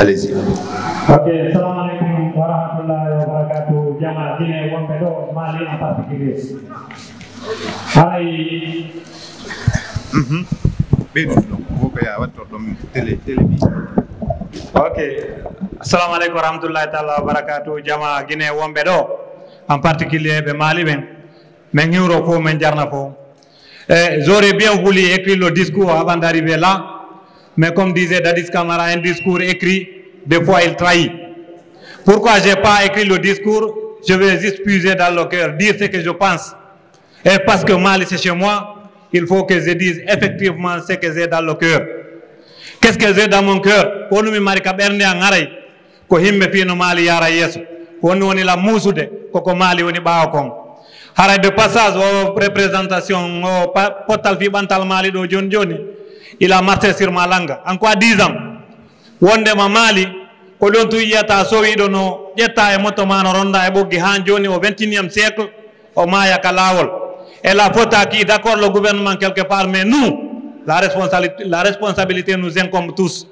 Allez-y. Ok, salam alaikum wa rahmatullahi wa barakatuh. Jama Guinée wonɓe ɗo Mali en particulier. Haray. ɓeydu ɗum ko ya watto ɗum télé bi. Ok, assalamu alaikum wa rahmatullahi taala wa barakatuh. Jama Guinée wonɓe ɗo en particulier ɓe Mali ɓen min hiwro fof min jarna fof. J'aurais bien voulu écrire le discours avant d'arriver là, mais comme disait Dadis Camara, un discours écrit, des fois il trahit. Pourquoi je n'ai pas écrit le discours? Je vais juste puiser dans le cœur, dire ce que je pense. Et parce que Mali c'est chez moi, il faut que je dise effectivement ce que j'ai dans le cœur. Qu'est-ce que j'ai dans mon cœur? Ko mi mari ka ɓernde an haray ko himɓe fino Mali yara yeeso, woni woni la muusude koko Mali woni ɓaawa kon. Haray de passage o représentation o pottal fiɓantal Mali ɗo joni joni, il a marché sur ma langue. En quoi 10 ans wondema Mali ko ɗon tu yiyata so wiɗo no ƴetta e moto ma no ronda e ɓoggi han joni au 21e siècle o maya ka lawol. Et la faute à qui? D'accord, le gouvernement quelque part, mais nous, la responsabilité nous incombe tous.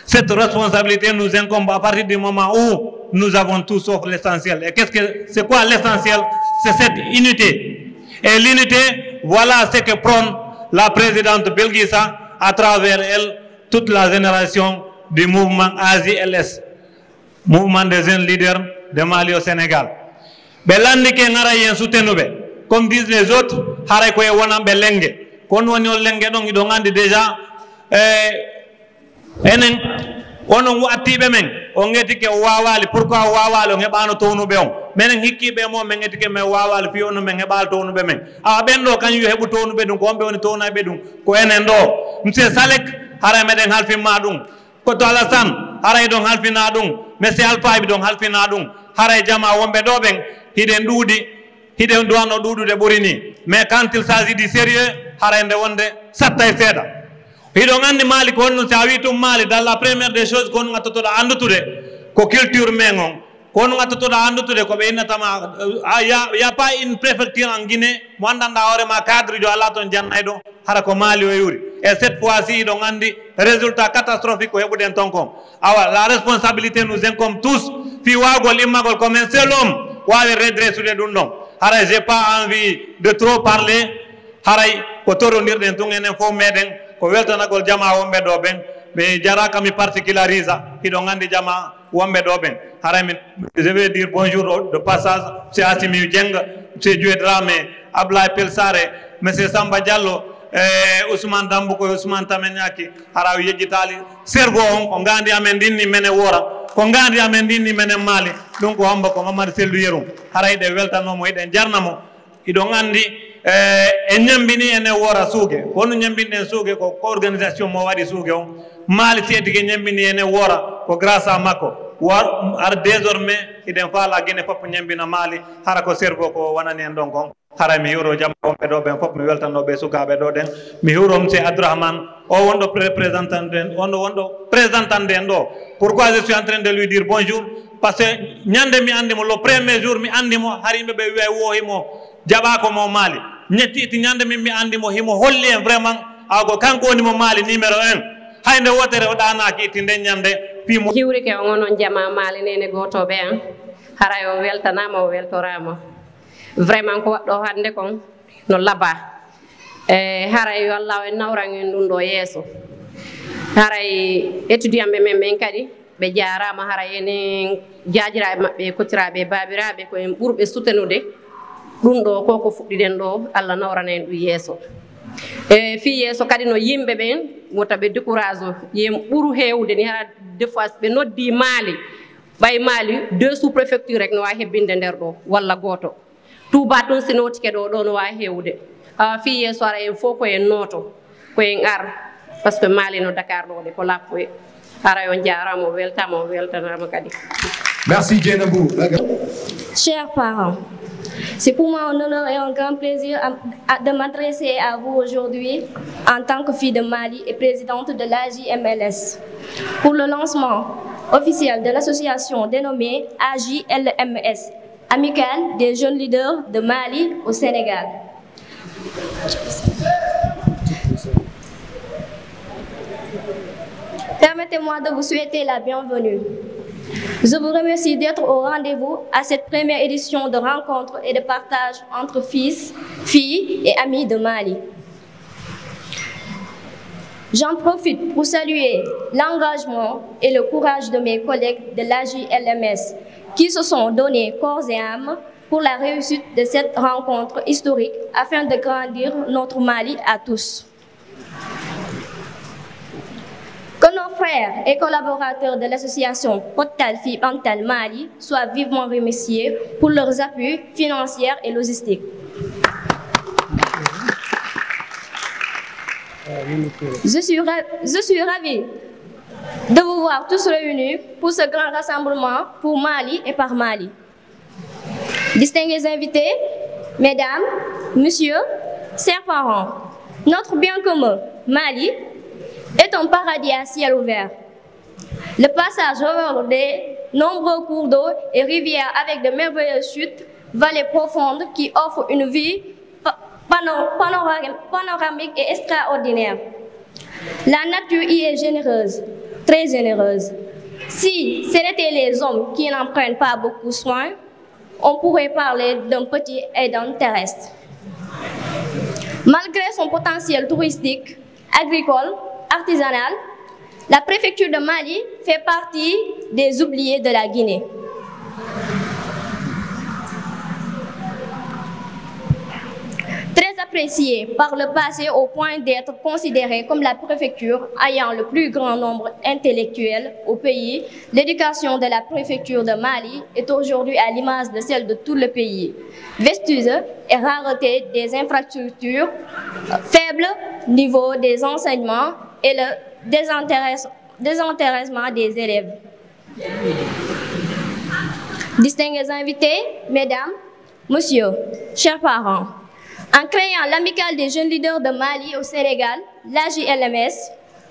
Cette responsabilité nous incombe à partir du moment où nous avons tout sauf l'essentiel. Et c'est quoi l'essentiel? C'est cette unité. Et l'unité, voilà ce que prône la présidente Belguissa à travers elle, toute la génération du mouvement AJLS, mouvement des jeunes leaders de Mali au Sénégal. Belandike ngara yen soutenube. Comme disent les autres, haray koye wonanɓe lenge. Kon woni o lenge ɗon iɗo gandi déjà enen onon wattiɓe men o ŋetike o wawali. Pourquoi o wawali? O heɓano townuɓe on. Minen hikkiɓe mo min ŋetike men wawali fi ono min heɓali townuɓe men. Awa ɓen ɗo kañum yo heɓu townuɓe ɗum ko wonɓe woni townaɓe ɗum ko enen ɗo. Monsieur Salek haray meɗen halfinma ɗum. Koto Alassane haray ɗon halfina ɗum. Monsieur Alphaɓe ɗon halfina ɗum. Haray jama wonɓe ɗo ɓen hiɗen ɗuuɗi, hiɗen duwanno ɗuuɗude ɓuri ni. Mais quand il s'agit du sérieux haray nde wonde satta e seeɗa. Hiɗon andi Mali ko honno sa wi tum Mali, dans la première des choses ko honno gattotoɗa andutude ko culture men on, ko honno gattotoɗa andutude ko ɓe innatama y a pas une préfecture en Guinée mo andanɗa hoorema cadre jo ala toon jannayɗo hara ko Mali o yuri. Et cette fois-ci hiɗon andi résultat catastrophique ko heɓuɗen ton kon. Awa la responsabilité nous incombe tous. Fi wawgol immagol comme un seul homme wawi redressude ɗum ɗon. Haray j'ai pas envie de trop parler. Haray ko torondirɗen tun enen fof meɗen ko weltanagol jama wonɓe ɗo ɓen. ɓe jaraka mi particularise hiɗon andi jama wonɓe ɗo ɓen. Haray je vais dire bonjour de passage monsieur Assimi Dieng, monsieur Dioue Dramé, Ablaye Pelsare, monsieur Samba Diallo, Ousmane Dambou ko Ousmane Tamenyaki. Hara yejjitali cerveau on ko gandi amen dinni mene wora, ko gandi amen dinni mene Mali. Donc ko hamba ko Mamadou Sellou Yerum haray de weltanomo eɗen jarnamo. Iɗon andi e ñambini ene wora suugue kono ñambinɗen suugue ko organisation mo waɗi suugue on. Mali seedige ñambini ene wora ko grâce à makko. Ar désormais iɗen faala Guinée fof ñambina Mali hara ko cerveau ko wonani en ɗon kon. Haray mi hiwro jamma wonɓe ɗo ɓen fof mi weltannoɓe sukaɓe ɗo ɗen. Mi hiwro monsieur Abdourahmane o wonɗo représentant en wonɗo présentant en ɗo. Pourquoi je suis en train de lui dire bonjour? Parce que ñande mi andimo le premier jour mi andimo har yimɓe ɓe wiya wo himo jaɓako mo Mali. Ñettiti ñande min mi andimo himo holli en vraiment ako kanko woni mo Mali numéro 1. Hayde wotere o ɗanaki itti nden ñande fimo hiwrike o gonon jama Mali nene gotoɓe an haray o weltanama o weltorama. Vraiment ko waɗɗo hande kon no laba haray yo Allah en nawran en ɗum ɗo yeeso. Haray étudiant ɓe men kadi ɓe jarama haray enen jajiraɓe maɓɓe kotiraɓe babiraɓe ko en ɓurɓe sutenude ɗum ɗo koko fuɗɗiɗen ɗo Allah nawrana en ɗum yeeso. Fi yeeso kadi no yimɓe ɓen wota ɓe décourage o yen ɓuuru hewde ni hara des fois ɓe noddi Mali ɓay Mali 2 sous préfecture rek no wawi hebbinde nder ɗo walla goto. Touba toon si notike ɗo ɗo no wawi hewde. Fi yeeso ara en fof koyen noto koyen ar par ce que Mali no Dakar ɗo de ko lappoye. Ara on jarama o weltama o weltanama kadi. Merci Dieynabou. Chers parents, c'est pour moi un honneur et un grand plaisir de m'adresser à vous aujourd'hui en tant que fille de Mali et présidente de l'AJMLS pour le lancement officiel de l'association dénommée AJLMS, Amicale des jeunes leaders de Mali au Sénégal. Permettez-moi de vous souhaiter la bienvenue. Je vous remercie d'être au rendez-vous à cette première édition de rencontres et de partage entre fils, filles et amis de Mali. J'en profite pour saluer l'engagement et le courage de mes collègues de l'AJLMS qui se sont donnés corps et âme pour la réussite de cette rencontre historique afin de grandir notre Mali à tous. Que nos frères et collaborateurs de l'association Potal Fi Pantal Mali soient vivement remerciés pour leurs appuis financiers et logistiques. Je suis ravie de vous voir tous réunis pour ce grand rassemblement pour Mali et par Mali. Distingués invités, mesdames, messieurs, chers parents, notre bien commun, Mali, est un paradis à ciel ouvert. Le passage over des nombreux cours d'eau et rivières avec de merveilleuses chutes, vallées profondes qui offrent une vue panoramique et extraordinaire. La nature y est généreuse, très généreuse. Si ce n'étaient les hommes qui n'en prennent pas beaucoup soin, on pourrait parler d'un petit Éden terrestre. Malgré son potentiel touristique, agricole, artisanal, la préfecture de Mali fait partie des oubliés de la Guinée. Très appréciée par le passé au point d'être considérée comme la préfecture ayant le plus grand nombre intellectuel au pays, l'éducation de la préfecture de Mali est aujourd'hui à l'image de celle de tout le pays. Vestige et rareté des infrastructures, faible niveau des enseignements et le désintéressement des élèves. Distingués invités, mesdames, messieurs, chers parents, en créant l'amicale des jeunes leaders de Mali au Sénégal, l'AJLMS,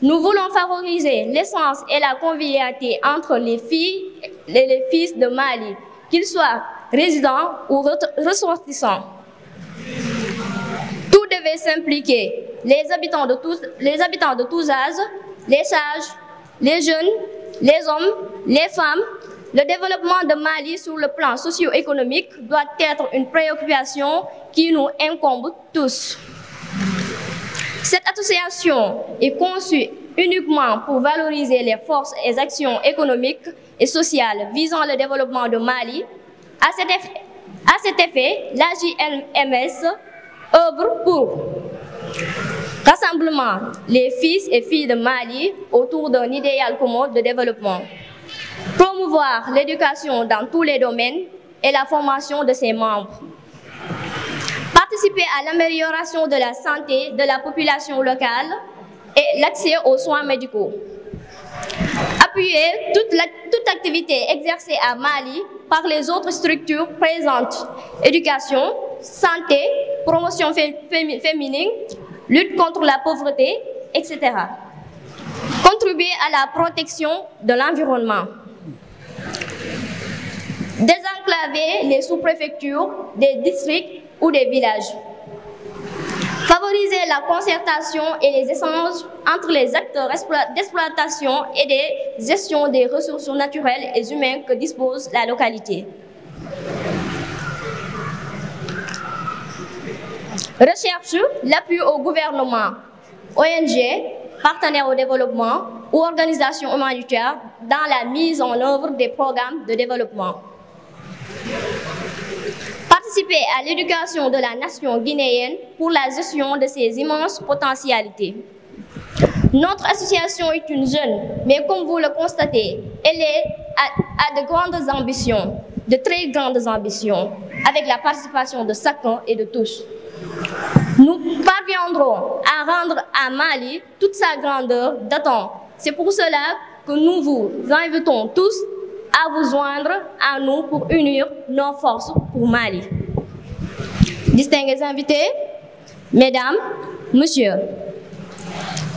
nous voulons favoriser l'essence et la convivialité entre les filles et les fils de Mali, qu'ils soient résidents ou ressortissants. Tout devait s'impliquer, les habitants de tous âges, les sages, les jeunes, les hommes, les femmes. Le développement de Mali sur le plan socio-économique doit être une préoccupation qui nous incombe tous. Cette association est conçue uniquement pour valoriser les forces et actions économiques et sociales visant le développement de Mali. À cet effet, l'AJLMS œuvre pour rassemblement les fils et filles de Mali autour d'un idéal commun de développement. Promouvoir l'éducation dans tous les domaines et la formation de ses membres. Participer à l'amélioration de la santé de la population locale et l'accès aux soins médicaux. Appuyer toute activité exercée à Mali par les autres structures présentes. Éducation, santé, promotion féminine, lutte contre la pauvreté, etc. Contribuer à la protection de l'environnement. Désenclaver les sous-préfectures des districts ou des villages. Favoriser la concertation et les échanges entre les acteurs d'exploitation et de gestion des ressources naturelles et humaines que dispose la localité. Recherche l'appui au gouvernement, ONG, partenaires au développement ou organisations humanitaires dans la mise en œuvre des programmes de développement. Participer à l'éducation de la nation guinéenne pour la gestion de ses immenses potentialités. Notre association est une jeune, mais comme vous le constatez, elle a de grandes ambitions, de très grandes ambitions, avec la participation de chacun et de tous. Nous parviendrons à rendre à Mali toute sa grandeur d'attente. C'est pour cela que nous vous invitons tous à vous joindre à nous pour unir nos forces pour Mali. Distingués invités, mesdames, messieurs,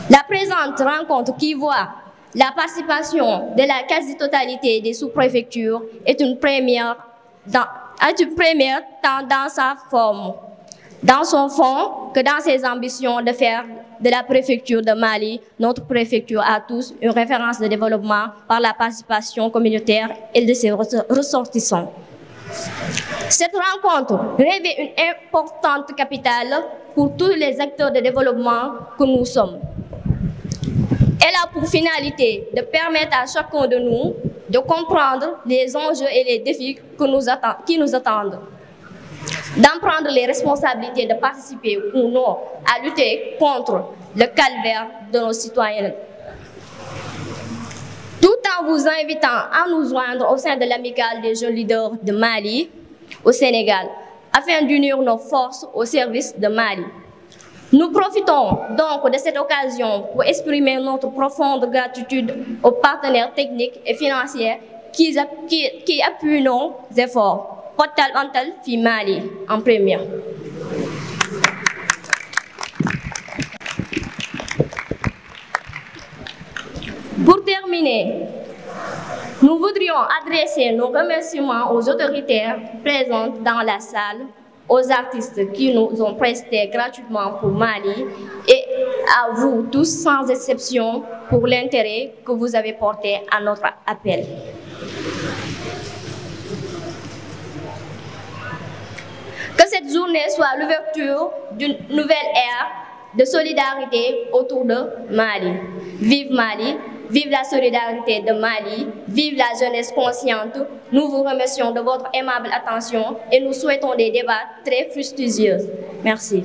la présente rencontre qui voit la participation de la quasi-totalité des sous-préfectures est une première tant dans sa forme, dans son fond, que dans ses ambitions de faire de la préfecture de Mali, notre préfecture à tous, une référence de développement par la participation communautaire et de ses ressortissants. Cette rencontre revêt une importante capitale pour tous les acteurs de développement que nous sommes. Elle a pour finalité de permettre à chacun de nous de comprendre les enjeux et les défis qui nous attendent, d'en prendre les responsabilités de participer ou non à lutter contre le calvaire de nos citoyens. Tout en vous invitant à nous joindre au sein de l'amicale des jeunes leaders de Mali au Sénégal, afin d'unir nos forces au service de Mali. Nous profitons donc de cette occasion pour exprimer notre profonde gratitude aux partenaires techniques et financiers qui appuient nos efforts. Portal Antal fi Mali en première. Pour terminer, nous voudrions adresser nos remerciements aux autorités présentes dans la salle, aux artistes qui nous ont presté gratuitement pour Mali et à vous tous sans exception pour l'intérêt que vous avez porté à notre appel. Que cette journée soit l'ouverture d'une nouvelle ère de solidarité autour de Mali. Vive Mali! Vive la solidarité de Mali, vive la jeunesse consciente. Nous vous remercions de votre aimable attention et nous souhaitons des débats très fructueux. Merci.